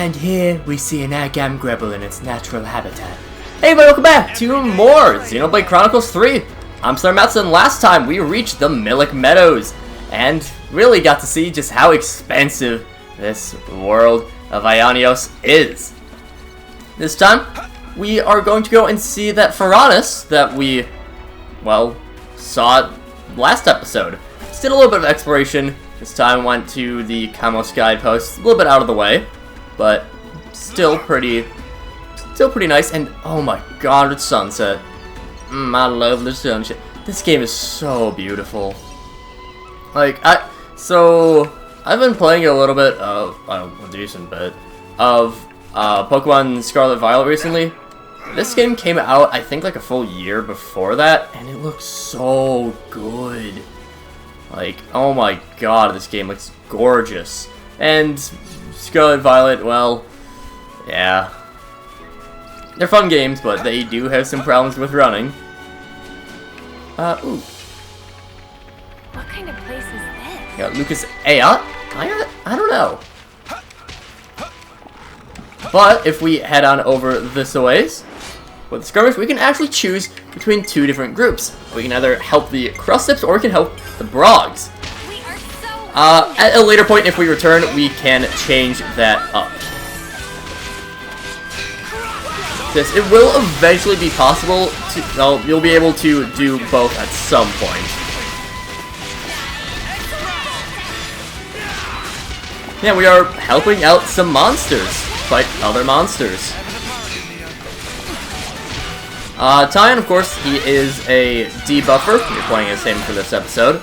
And here we see an agam gribble in its natural habitat. Hey everybody, welcome back to more Xenoblade Chronicles 3. I'm SlayerMathis, and last time we reached the Milik Meadows and really got to see just how expensive this world of Ionios is. This time, we are going to go and see that Ferronis that we, well, saw last episode. Just did a little bit of exploration. This time went to the Kamos guidepost, a little bit out of the way, but still pretty nice. And oh my god, it's sunset. I love the sunset. This game is so beautiful. Like, I've been playing a little bit of, a decent bit of Pokemon Scarlet Violet recently. This game came out, I think, like a full year before that, and it looks so good. Like, oh my god, this game looks gorgeous. And Scarlet Violet, well, yeah. They're fun games, but they do have some problems with running. Ooh. What kind of place is this? Yeah, Lucas Ayat? I don't know. But if we head on over this a ways, with the skirmish, we can actually choose between two different groups. We can either help the Crustips or we can help the Brogs. At a later point, if we return, we can change that up. It will eventually be possible to, well, you'll be able to do both at some point. Yeah, we are helping out some monsters, fight other monsters. Tyan, of course, he is a debuffer. You're playing as him for this episode.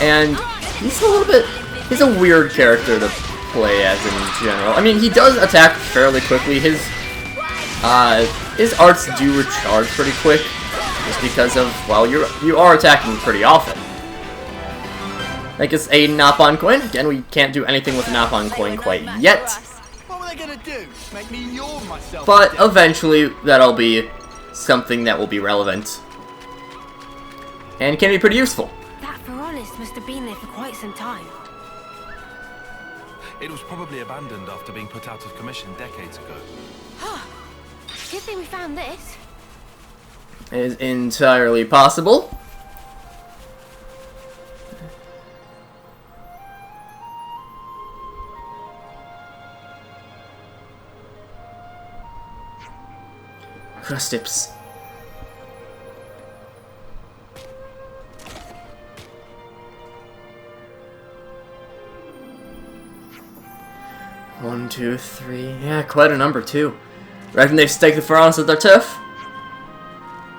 And he's a weird character to play as in general. I mean, he does attack fairly quickly. His arts do recharge pretty quick, just because of, well, you are attacking pretty often. Like it's a Napon coin. Again, we can't do anything with Napon coin quite yet. But eventually, that'll be something that will be relevant. And can be pretty useful. That Ferronis must have been there for quite some time. It was probably abandoned after being put out of commission decades ago. Good thing we found this. It is entirely possible. Crustips. One, two, three. Yeah, quite a number too. Reckon they've staked the Ferronis at their turf?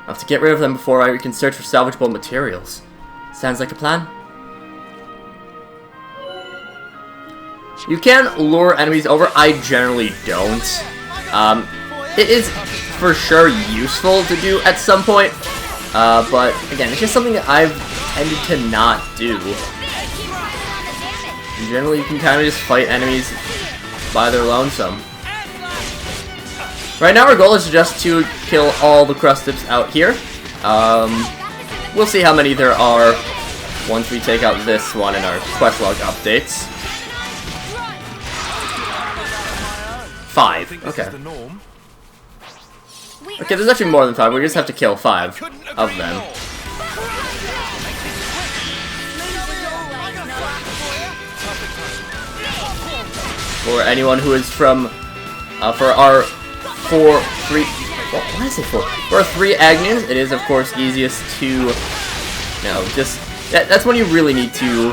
I'll have to get rid of them before I can search for salvageable materials. Sounds like a plan. You can lure enemies over. I generally don't. It is for sure useful to do at some point, but again, it's just something that I've tended to not do. And generally, you can kind of just fight enemies by their lonesome. Right now, our goal is just to kill all the Crustips out here. We'll see how many there are once we take out this one in our questlog updates. 5. Okay. Okay, there's actually more than 5. We just have to kill 5 of them. For anyone who is from, for our 4, 3, well, why did I say 4? For our 3 Agnians, it is of course easiest to, you know, just, that's when you really need to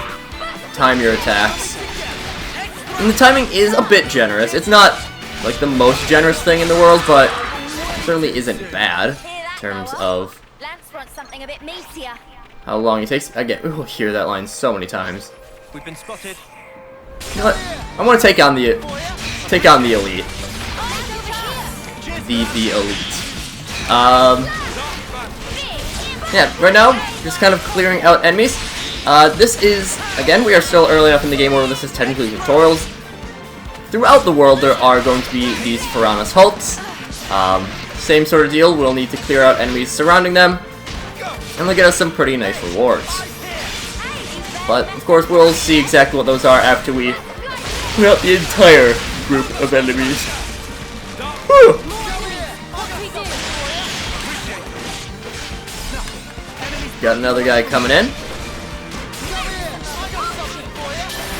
time your attacks. And the timing is a bit generous. It's not, like, the most generous thing in the world, but it certainly isn't bad in terms of how long it takes. Again, we'll hear that line so many times. We've been spotted. You know what? I want to take on the elite. The elite. Yeah, right now, just kind of clearing out enemies. This is, again, we are still early enough in the game where this is technically tutorials. Throughout the world, there are going to be these Ferronis Hulks. Same sort of deal, we'll need to clear out enemies surrounding them, and they'll get us some pretty nice rewards. But, of course, we'll see exactly what those are after we throughout the entire group of enemies. Whew. Got another guy coming in.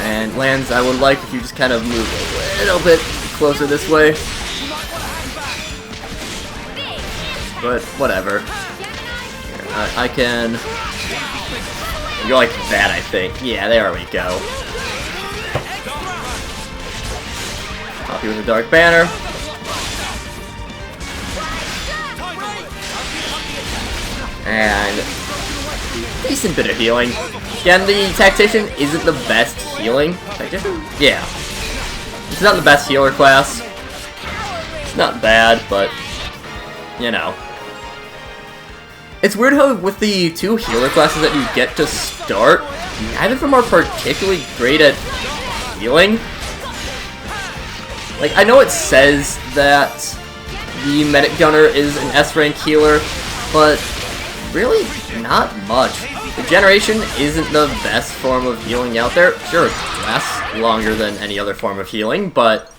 And Lance, I would like if you just kind of move a little bit closer this way. But whatever. I can go like that, I think. Yeah, there we go. Pop you with a dark banner. And decent bit of healing. Again, the tactician isn't the best healing. Tactician? Yeah. It's not the best healer class. It's not bad, but you know. It's weird how with the two healer classes that you get to start, neither of them are particularly great at healing. Like, I know it says that the medic gunner is an S-rank healer, but really not much. The generation isn't the best form of healing out there. Sure, it lasts longer than any other form of healing, but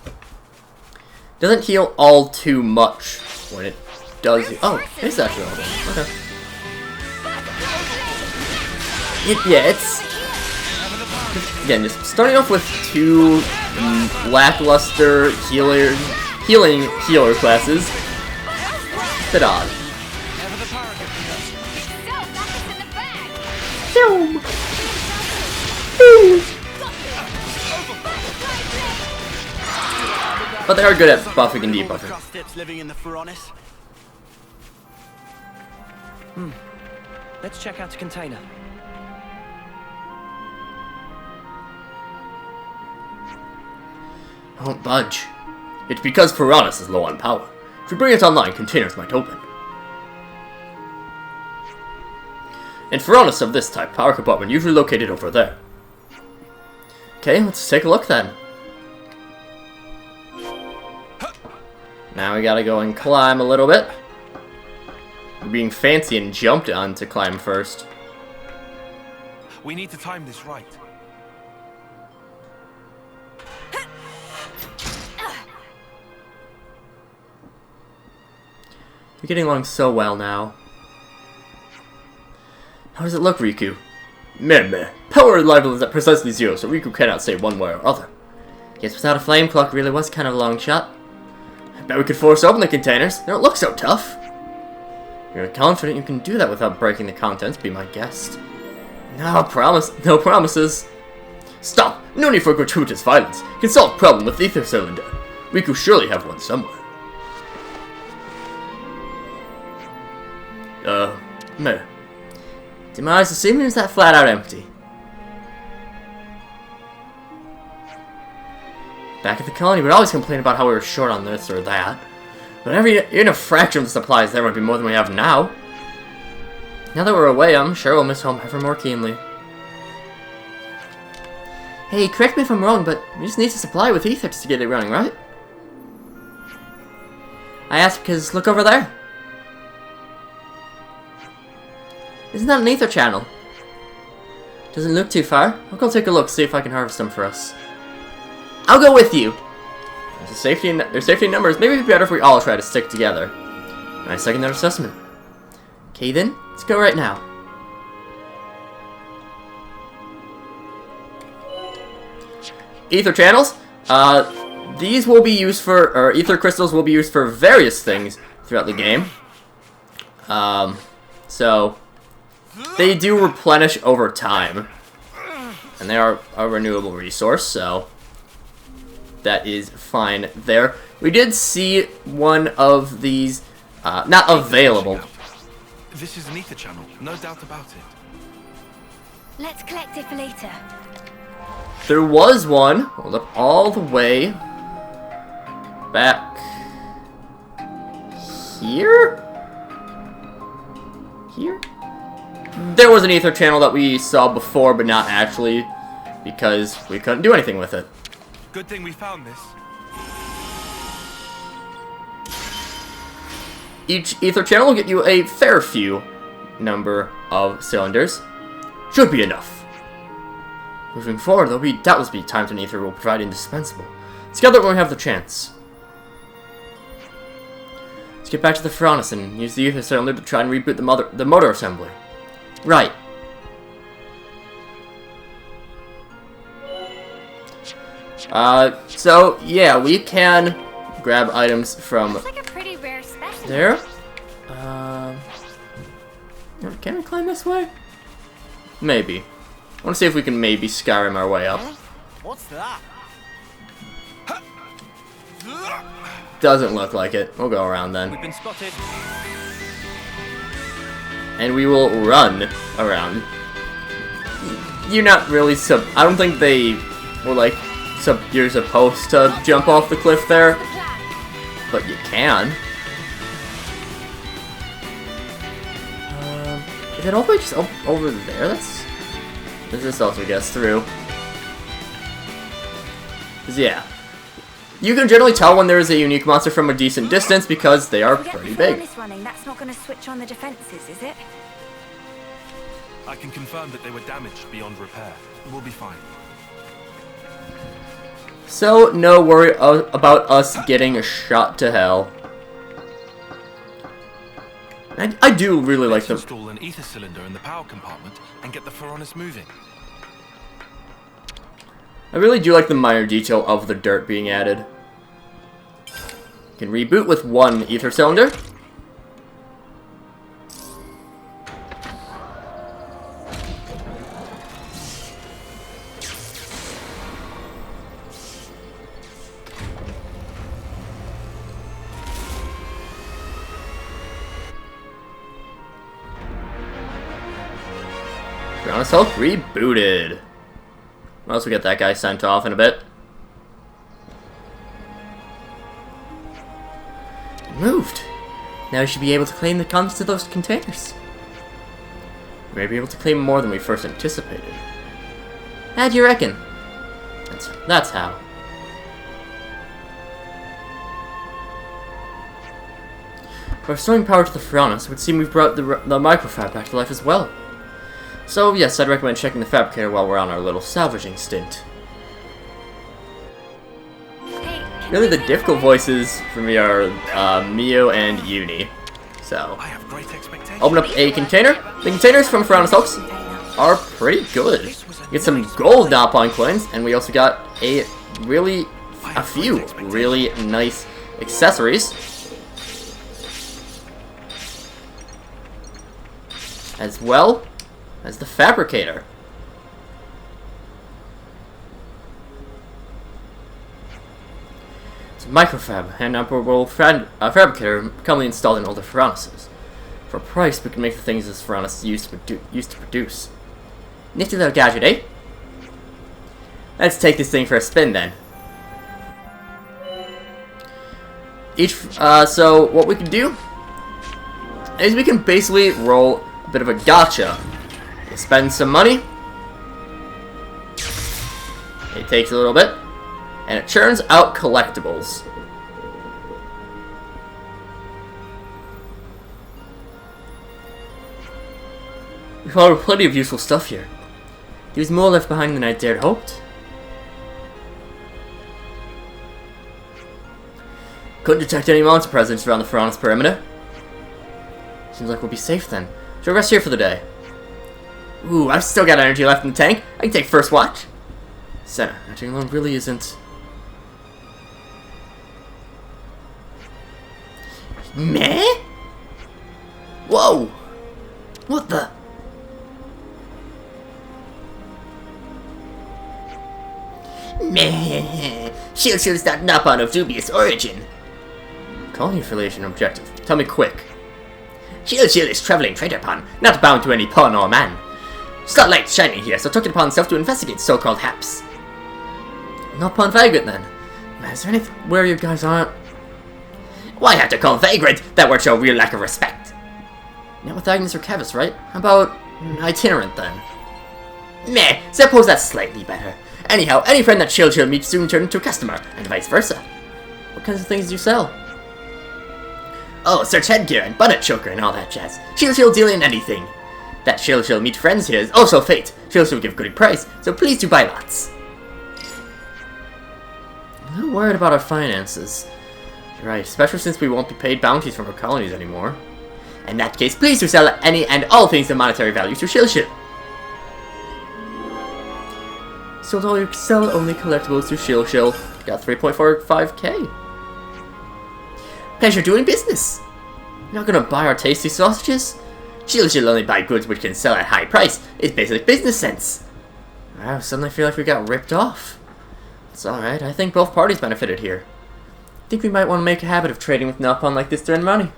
doesn't heal all too much when it does. Oh, it's actually all done. Okay. It's again just starting off with two lackluster healer classes. A bit odd. But they are good at buffing and debuffing. Living in the Ferronis. Let's check out the container. I won't budge. It's because Ferronis is low on power. If we bring it online, containers might open. In Ferronis of this type, power compartment usually located over there. Okay, let's take a look then. Now we gotta go and climb a little bit. We're being fancy and jumped on to climb first. We need to time this right. You're getting along so well now. How does it look, Riku? Meh. Power level is at precisely 0, so Riku cannot say one way or other. Yes, without a flame clock really was kind of a long shot. I bet we could force open the containers. They don't look so tough. You're confident you can do that without breaking the contents, be my guest. No promises. Stop! No need for gratuitous violence. You can solve problem with ether cylinder. Riku surely have one somewhere. Meh. Demari's assuming is that flat out empty. Back at the colony, we'd always complain about how we were short on this or that. But even a fraction of the supplies there would be more than we have now. Now that we're away, I'm sure we'll miss home ever more keenly. Hey, correct me if I'm wrong, but we just need to supply with ether to get it running, right? I asked because look over there. Isn't that an ether channel? Doesn't look too far. I'll go take a look, see if I can harvest them for us. I'll go with you! There's safety in numbers. Maybe it'd be better if we all try to stick together. I second that assessment. Okay then, let's go right now. Ether channels. These will be used for, or ether crystals will be used for various things throughout the game. So they do replenish over time, and they are a renewable resource, so that is fine there. We did see one of these not available. This is an ether channel, no doubt about it. Let's collect it for later. There was one, hold up, all the way back here? Here? There was an ether channel that we saw before, but not actually, because we couldn't do anything with it. Good thing we found this. Each ether channel will get you a fair few number of cylinders. Should be enough. Moving forward, there'll be doubtless be times when ether will provide indispensable. Together when we have the chance. Let's get back to the Ferronis and use the ether cylinder to try and reboot the motor assembly. Right. So yeah, we can grab items from Looks like a pretty rare specimen. there. Can we climb this way? Maybe. I want to see if we can maybe Skyrim our way up. What's that? Doesn't look like it. We'll go around then. We've been spotted. And we will run around. You're not really I don't think they were like, you're supposed to jump off the cliff there. But you can. Is it all the way just over there? Does this also get us through? 'Cause yeah. You can generally tell when there is a unique monster from a decent distance because they are pretty big. Running, that's not going to switch on the defenses, is it? I can confirm that they were damaged beyond repair. We'll be fine. So, no worry about us getting a shot to hell. I do really like them. Install an ether cylinder in the power compartment and get the Ferronis moving. I really do like the minor detail of the dirt being added. Can reboot with one ether cylinder. Ferronis Hulk rebooted. We'll also get that guy sent off in a bit. Moved. Now we should be able to claim the contents of those containers. We may be able to claim more than we first anticipated. How do you reckon? That's how. By restoring power to the Ferronis, it would seem we've brought the microfab back to life as well. So yes, I'd recommend checking the fabricator while we're on our little salvaging stint. Hey, Really, the difficult voices for me are Mio and Uni. So, I have great expectations. open up a container. The containers from Ferronis Hulks are pretty good. We get some gold Nalpine coins, and we also got a few really nice accessories. As well as the fabricator. It's a microfab, an operable fabricator commonly installed in older Ferronises. For a price, we can make the things this Ferronis used to produce. Nifty little gadget, eh? Let's take this thing for a spin then. So what we can do is we can basically roll a bit of a gotcha. You spend some money. It takes a little bit. And it churns out collectibles. We found plenty of useful stuff here. There was more left behind than I dared hoped. Couldn't detect any monster presence around the Ferronis perimeter. Seems like we'll be safe then. So rest here for the day. Ooh, I've still got energy left in the tank. I can take first watch. Senna, acting alone really isn't... Meh? Whoa! What the... Meh. Shield is not Napon of dubious origin. Colony affiliation objective. Tell me quick. Shield is traveling trader pawn, not bound to any pawn or man. Spotlight shining here, so took it upon himself to investigate so-called haps. Not pawn vagrant then. Is there anything where you guys aren't? Why have to call vagrant? That word show real lack of respect. Not with Agnes or Kevis, right? How about itinerant then? Meh, suppose that's slightly better. Anyhow, any friend that Shield meets soon turn into a customer, and vice versa. What kinds of things do you sell? Oh, search headgear and bonnet choker and all that jazz. Shield deal in anything. That she'll meet friends here is also fate. She'll give good price, so please do buy lots. I'm a little worried about our finances. You're right, especially since we won't be paid bounties from our colonies anymore. In that case, please do sell any and all things of monetary value to Shil. So sell only collectibles to Shil. Got 3.45k. Pleasure doing business. You're not gonna buy our tasty sausages? Shil only buy goods which can sell at high price. It's basic business sense. Wow, suddenly feel like we got ripped off. It's alright, I think both parties benefited here. I think we might want to make a habit of trading with Nopon like this to earn money.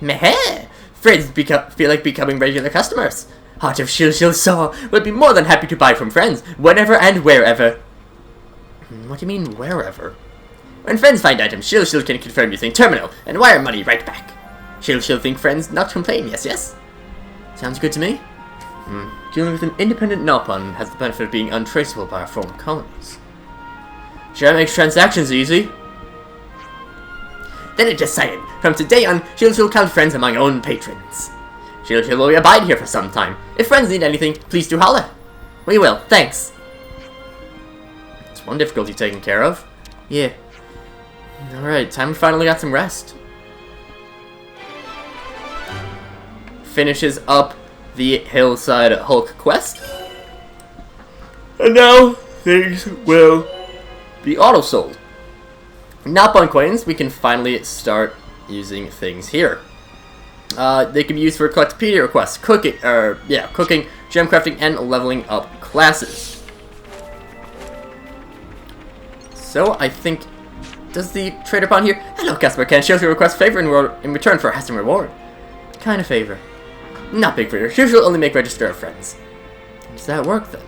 Meh! Friends feel like becoming regular customers. Heart of Shil Saw would be more than happy to buy from friends, whenever and wherever. What do you mean, wherever? When friends find items, Shil can confirm using terminal and wire money right back. Shil think friends not complain, yes? Sounds good to me. Dealing with an independent Nopon has the benefit of being untraceable by our former colonies. Sure, that makes transactions easy. Then it decided, from today on, Shil count friends among own patrons. Shil will abide here for some time. If friends need anything, please do holler. We will, thanks. That's one difficulty taken care of. Yeah. Alright, time we finally got some rest. Finishes up the Hillside Hulk quest. And now, things will be auto-sold. Nopon coins, we can finally start using things here. They can be used for Collectopedia requests, cooking, gem crafting, and leveling up classes. So, I think, does the trader pawn here? Hello, customer, can Shil request favor in return for a handsome reward? What kind of favor? Not big favor. Shil only make register of friends. How does that work then?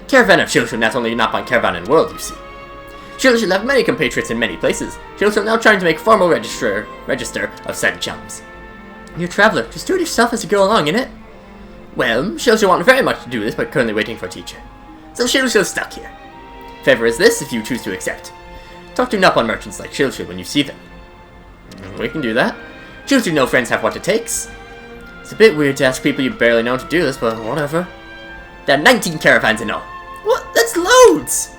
Caravan of Shil not only Nopon caravan in world, you see. Shil have many compatriots in many places. Shil now trying to make formal register of said chums. You're a traveler. Just do it yourself as you go along, innit? Well, Shil want very much to do this, but currently waiting for a teacher. So Shil stuck here. Favor is this if you choose to accept. Talk to Nopon merchants like Shil when you see them. We can do that. Shil know friends have what it takes. It's a bit weird to ask people you barely know to do this, but whatever. There are 19 caravans in all. What? That's loads!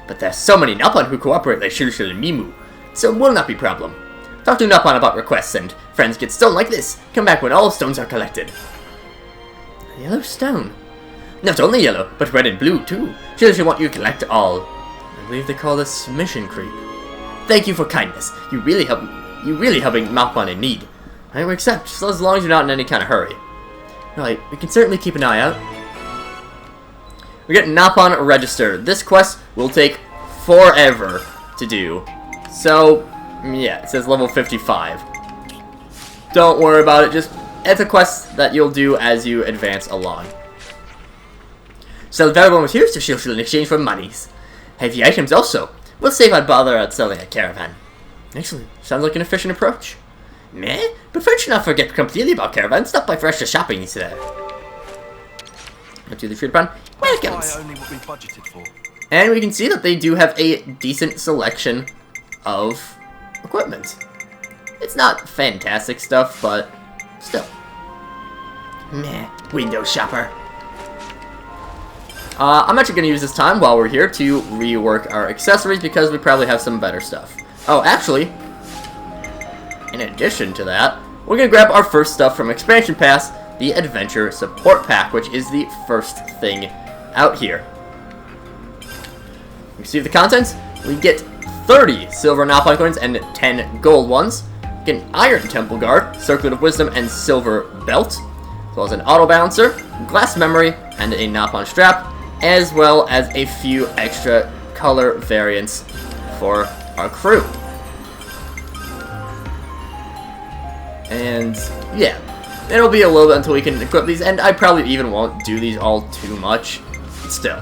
But there's so many Nopon who cooperate like Shil and Mimu, so it will not be a problem. Talk to Nopon about requests, and friends get stone like this. Come back when all stones are collected. A yellow stone? Not only yellow, but red and blue too. Shil want you to collect all. I believe they call this mission creep. Thank you for kindness. You really helping Nopon in need. I will accept, just as long as you're not in any kind of hurry. Right, we can certainly keep an eye out. We get Nopon Register. This quest will take forever to do. So, yeah, it says level 55. Don't worry about it, it's a quest that you'll do as you advance along. Sell valuable materials to Shil in exchange for monies. Heavy items also. We'll save on bother at selling a caravan. Actually, sounds like an efficient approach. Meh? But friends should not forget completely about caravans. Stop by for extra shopping instead. Up to the trade brand. Welcomes. And we can see that they do have a decent selection of equipment. It's not fantastic stuff, but still. Meh. Window shopper. I'm actually going to use this time while we're here to rework our accessories because we probably have some better stuff. Oh, actually, in addition to that, we're going to grab our first stuff from Expansion Pass, the Adventure Support Pack, which is the first thing out here. Receive the contents. We get 30 silver Nopon coins and 10 gold ones. Get an Iron Temple Guard, Circlet of Wisdom, and Silver Belt, as well as an Auto Balancer, Glass Memory, and a Nopon Strap, as well as a few extra color variants for our crew. And yeah, it'll be a little bit until we can equip these, and I probably even won't do these all too much, but still.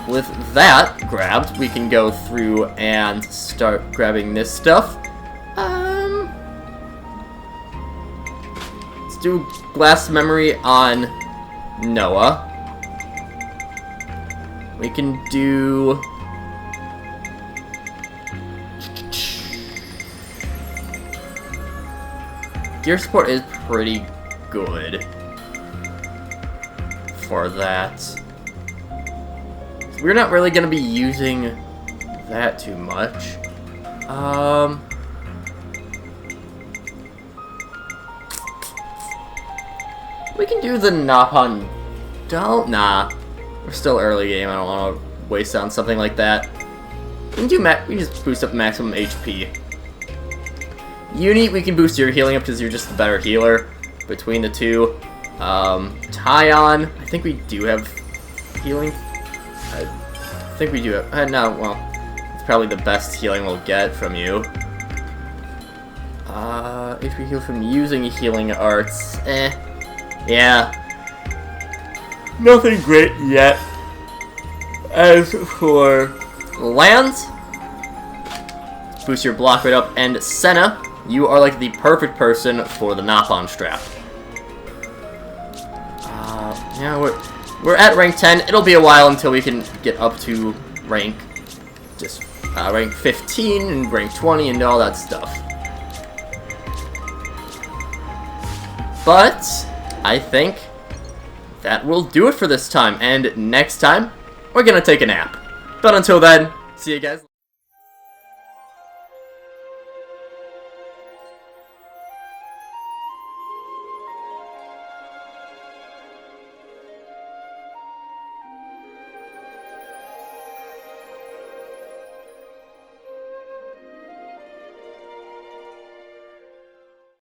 With that grabbed, we can go through and start grabbing this stuff. Let's do Glass Memory on Noah. We can do... Gear support is pretty good for that. We're not really going to be using that too much. We can do the Napon. Nah. We're still early game. I don't want to waste on something like that. We can do we just boost up maximum HP. Uni, we can boost your healing up because you're just the better healer between the two. Tyon, I think we do have healing. I think we do have. No, well, it's probably the best healing we'll get from you. If we heal from using healing arts, yeah. Nothing great yet. As for lands, boost your block rate up, and Senna, you are like the perfect person for the Napon strap. Yeah, we're at rank 10. It'll be a while until we can get up to rank rank 15 and rank 20 and all that stuff. But I think that will do it for this time, and next time we're gonna take a nap. But until then, see you guys.